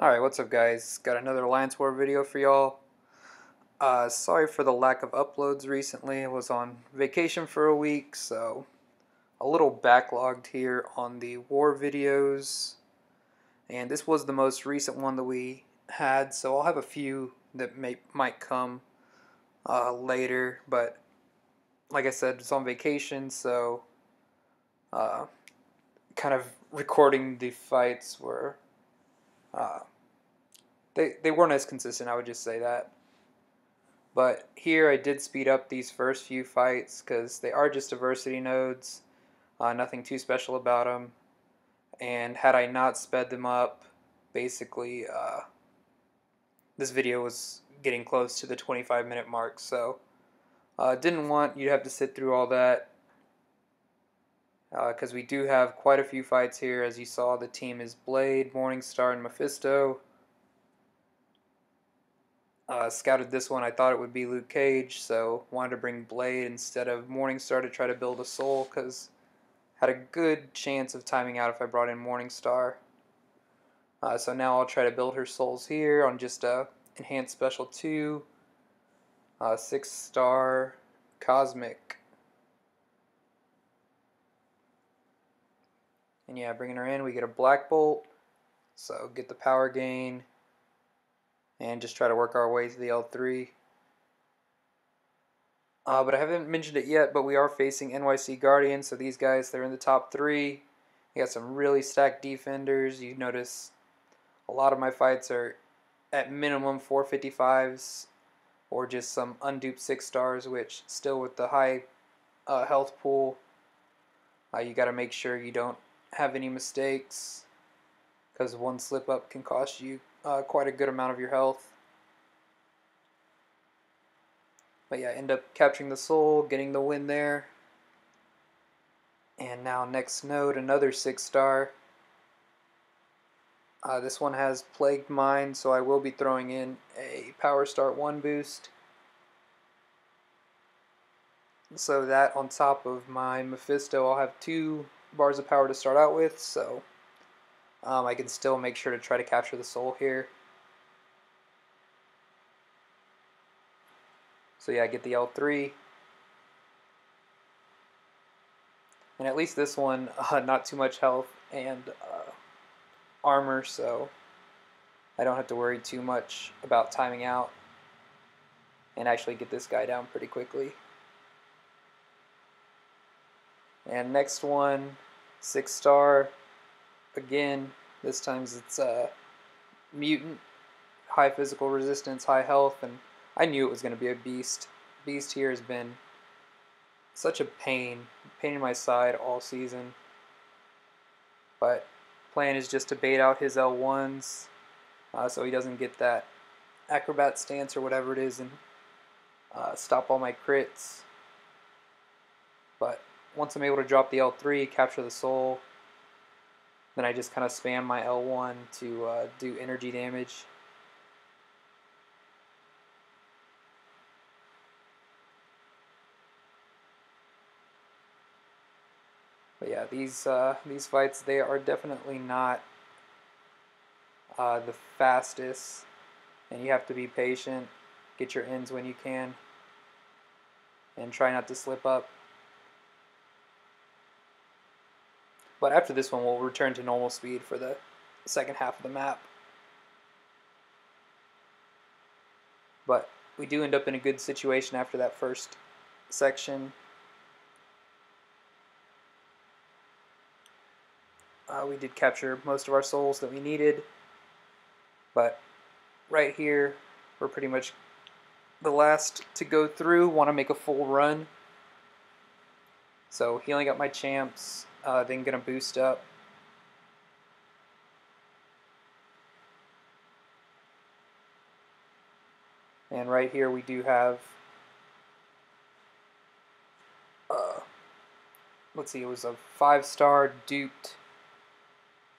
Alright, what's up guys? Got another Alliance War video for y'all. Sorry for the lack of uploads recently. I was on vacation for a week, so a little backlogged here on the war videos. And this was the most recent one that we had, so I'll have a few that might come later. But like I said, it's on vacation, so uh, kind of recording the fights were... Uh, they weren't as consistent, I would just say that. But here I did speed up these first few fights because they are just diversity nodes, nothing too special about them. And had I not sped them up, basically this video was getting close to the 25-minute mark. So didn't want you to have to sit through all that because we do have quite a few fights here. As you saw, the team is Blade, Morningstar, and Mephisto. Scouted this one, I thought it would be Luke Cage, so wanted to bring Blade instead of Morningstar to try to build a soul, because had a good chance of timing out if I brought in Morningstar. So now I'll try to build her souls here on just a enhanced special 2, 6-star Cosmic. And yeah, bringing her in, we get a Black Bolt, so get the power gain, and just try to work our way to the L3. But I haven't mentioned it yet, but we are facing NYC Guardians, so these guys, they're in the top 3. They got some really stacked defenders. You notice a lot of my fights are at minimum 455s or just some unduped 6-stars, which still with the high health pool, you got to make sure you don't have any mistakes, because one slip up can cost you quite a good amount of your health. But yeah, end up capturing the soul, getting the win there. And now next node, another 6-star. This one has Plagued Mind, so I will be throwing in a Power Start 1 boost. So that on top of my Mephisto, I'll have 2 bars of power to start out with, so I can still make sure to try to capture the soul here. So yeah, I get the L3. And at least this one, not too much health and armor, so I don't have to worry too much about timing out and actually get this guy down pretty quickly. And next one, 6-star. Again, this time it's mutant, high physical resistance, high health, and I knew it was going to be a beast. Beast here has been such a pain in my side all season. But plan is just to bait out his L1s so he doesn't get that acrobat stance or whatever it is and stop all my crits. But once I'm able to drop the L3, capture the soul, then I just kind of spam my L1 to do energy damage. But yeah, these fights, they are definitely not the fastest, and you have to be patient, get your ends when you can, and try not to slip up. But after this one, we'll return to normal speed for the second half of the map. But we do end up in a good situation after that first section. We did capture most of our souls that we needed, but right here, we're pretty much the last to go through. Want to make a full run. So healing up my champs, then gonna boost up. And right here we do have, let's see, it was a 5-star duped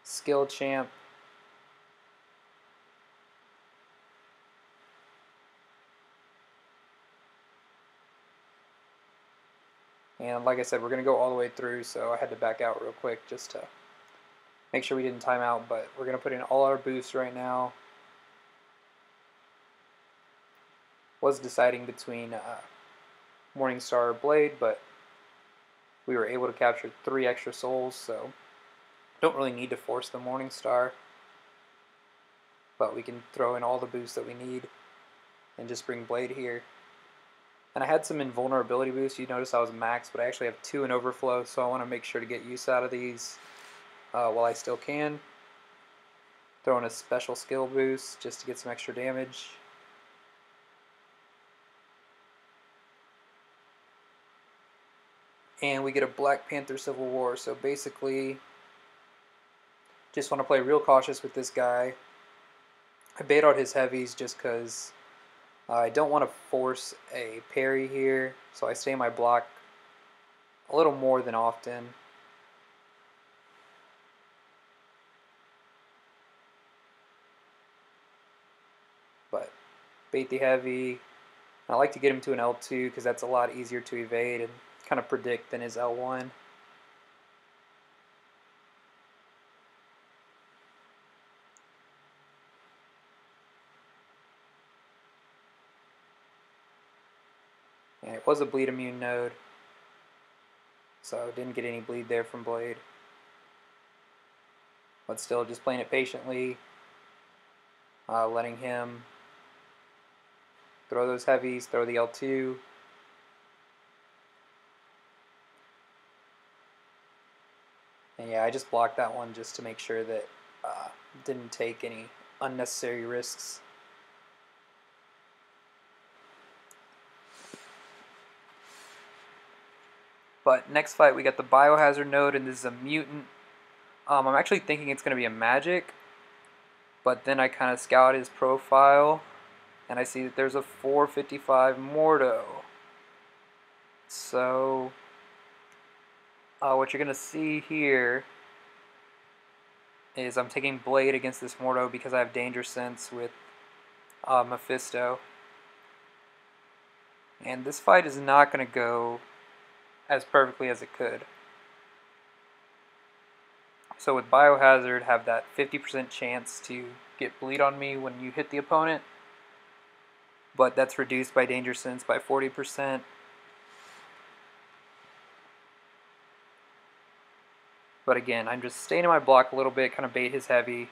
skill champ. And like I said, we're going to go all the way through, so I had to back out real quick just to Make sure we didn't time out, but we're going to put in all our boosts right now. Was deciding between Morningstar or Blade, but we were able to capture 3 extra souls, so don't really need to force the Morningstar, but we can throw in all the boosts that we need and just bring Blade here. And I had some invulnerability boosts. You notice I was max, but I actually have 2 in overflow, so I want to make sure to get use out of these while I still can. Throw in a special skill boost just to get some extra damage. And we get a Black Panther Civil War, so basically just want to play real cautious with this guy. I bait out his heavies just because I don't want to force a parry here, so I stay in my block a little more than often. But bait the heavy. I like to get him to an L2 because that's a lot easier to evade and kind of predict than his L1. And it was a bleed immune node, so didn't get any bleed there from Blade. But still just playing it patiently, letting him throw those heavies, throw the L2. And yeah, I just blocked that one just to make sure that didn't take any unnecessary risks. But next fight we got the Biohazard node, and this is a mutant. I'm actually thinking it's going to be a magic, but then I kind of scout his profile, and I see that there's a 455 Mordo. So what you're going to see here is I'm taking Blade against this Mordo because I have Danger Sense with Mephisto. And this fight is not going to go as perfectly as it could. So with Biohazard, have that 50% chance to get bleed on me when you hit the opponent, but that's reduced by Danger Sense by 40%. But again, I'm just staying in my block a little bit, kind of bait his heavy.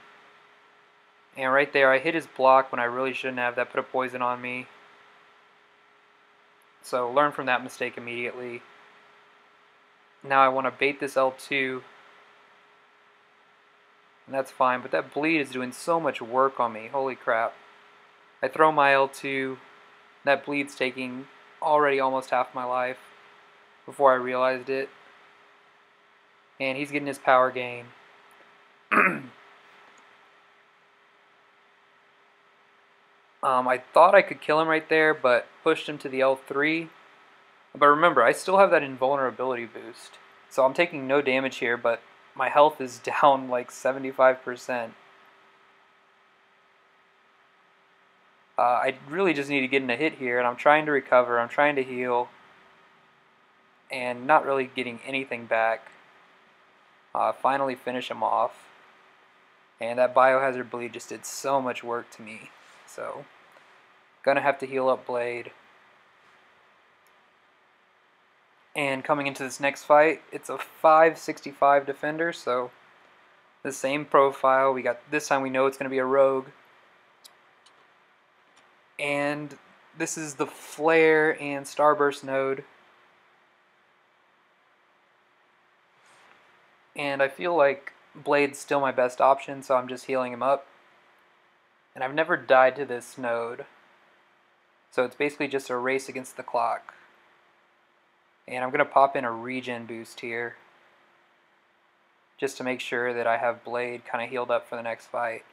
And right there, I hit his block when I really shouldn't have. That put a poison on me. So learn from that mistake immediately. Now I want to bait this L2. And that's fine, but that bleed is doing so much work on me. Holy crap. I throw my L2. That bleed's taking already almost half my life before I realized it. And he's getting his power gain. I thought I could kill him right there, but pushed him to the L3. But remember, I still have that invulnerability boost. So I'm taking no damage here, but my health is down like 75%. I really just need to get in a hit here, and I'm trying to recover, I'm trying to heal, and not really getting anything back. Finally finish him off. And that Biohazard bleed just did so much work to me. So, gonna have to heal up Blade. And coming into this next fight, it's a 565 defender, so the same profile. We got this time we know it's gonna be a rogue. And this is the Flare and Starburst node. And I feel like Blade's still my best option, so I'm just healing him up. And I've never died to this node. So it's basically just a race against the clock. And I'm going to pop in a regen boost here, just to make sure that I have Blade kind of healed up for the next fight.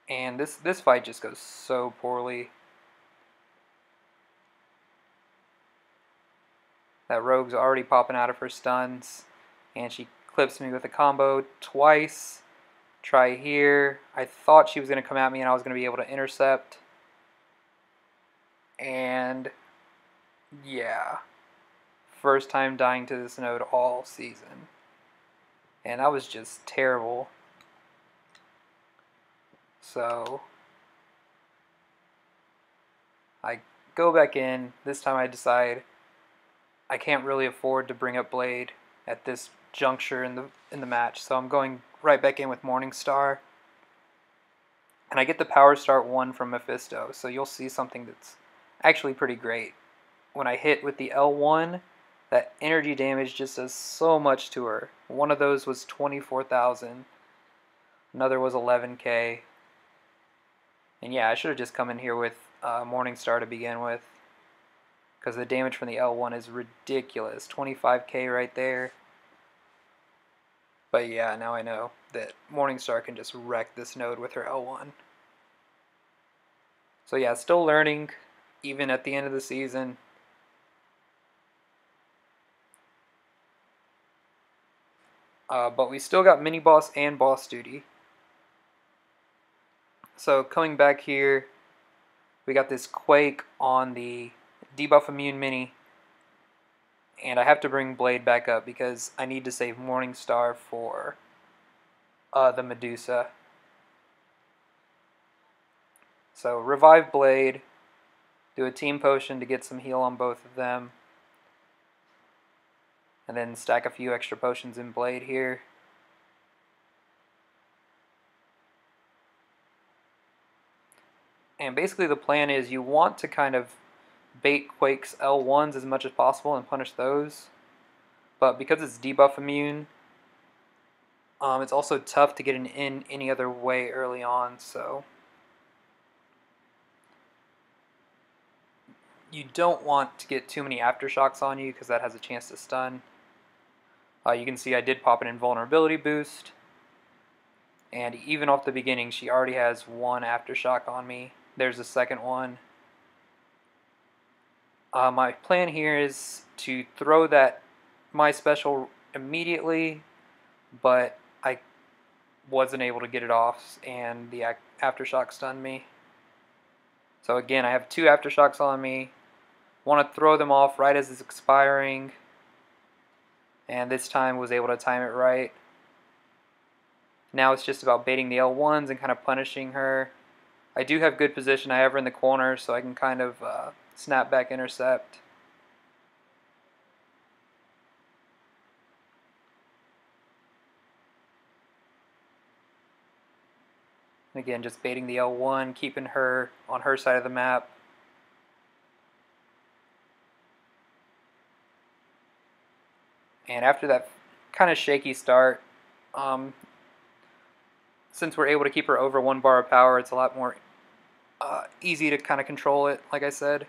And this fight just goes so poorly. That rogue's already popping out of her stuns, and she clips me with a combo twice. Try here. I thought she was going to come at me and I was going to be able to intercept. And yeah, first time dying to this node all season. And that was just terrible. So I go back in. This time I decide I can't really afford to bring up Blade at this juncture in the match, so I'm going right back in with Morningstar. And I get the Power Start 1 from Mephisto, so you'll see something that's actually pretty great. When I hit with the L1, that energy damage just does so much to her. One of those was 24,000, another was 11k. And yeah, I should have just come in here with Morningstar to begin with, because the damage from the L1 is ridiculous. 25k right there. But yeah, now I know that Morningstar can just wreck this node with her L1. So yeah, still learning, even at the end of the season. But we still got mini boss and boss duty. So coming back here, we got this Quake on the debuff immune mini. And I have to bring Blade back up because I need to save Morningstar for the Medusa. So revive Blade, do a team potion to get some heal on both of them, and then stack a few extra potions in Blade here. And basically the plan is you want to kind of bait Quake's L1s as much as possible and punish those. But because it's debuff immune, it's also tough to get an in any other way early on, so you don't want to get too many aftershocks on you because that has a chance to stun. You can see I did pop an invulnerability boost, and even off the beginning she already has one aftershock on me. There's a second one. My plan here is to throw that my special immediately, but I wasn't able to get it off and the aftershock stunned me. So again, I have two aftershocks on me. Want to throw them off right as it's expiring, and this time was able to time it right. Now it's just about baiting the L1s and kind of punishing her. I do have good position. I have her in the corner, so I can kind of snap back intercept. Again, just baiting the L1, keeping her on her side of the map. And after that kind of shaky start, since we're able to keep her over 1 bar of power, it's a lot more easy to kind of control it, like I said.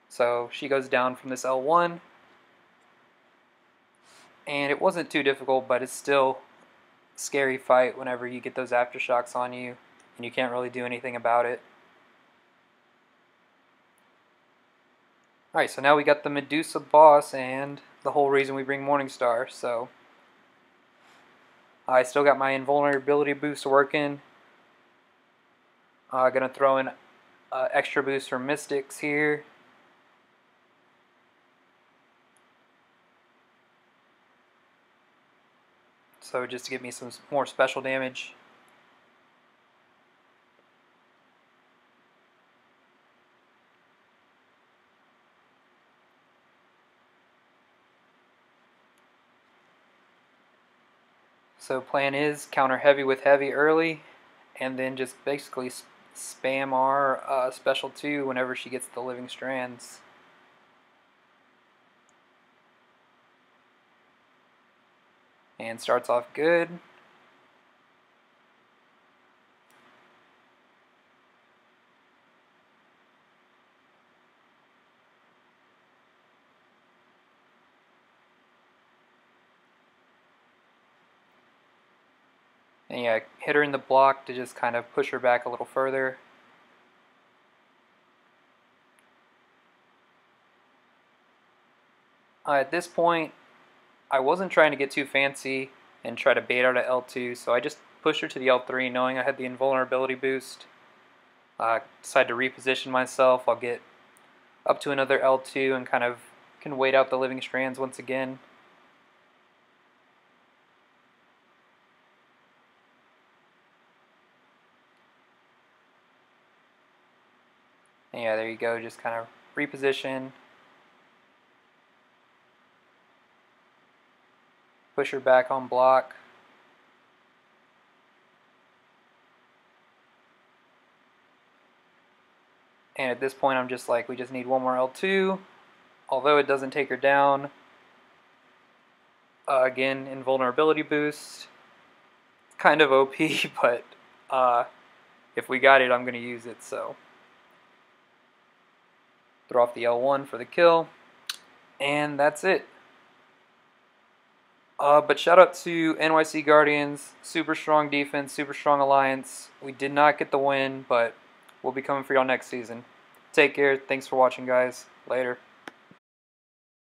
So she goes down from this L1. And it wasn't too difficult, but it's still a scary fight whenever you get those aftershocks on you and you can't really do anything about it. Alright, so now we got the Medusa boss and the whole reason we bring Morningstar. So I still got my invulnerability boost working. Gonna throw in extra boost for Mystics here. So just to give me some more special damage. So plan is counter heavy with heavy early, and then just basically spam our special 2 whenever she gets the living strands. And starts off good. And yeah, hit her in the block to just kind of push her back a little further. At this point, I wasn't trying to get too fancy and try to bait out a L2, so I just pushed her to the L3 knowing I had the invulnerability boost. decide to reposition myself, I'll get up to another L2 and kind of can wait out the living strands once again. And yeah, there you go, just kind of reposition, push her back on block. And at this point I'm just like, we just need one more L2, although it doesn't take her down. Again, invulnerability boost, kind of OP, but if we got it, I'm going to use it, so. Throw off the L1 for the kill, and that's it. But shout out to NYC Guardians, super strong defense, super strong alliance. We did not get the win, but we'll be coming for y'all next season. Take care, thanks for watching guys, later.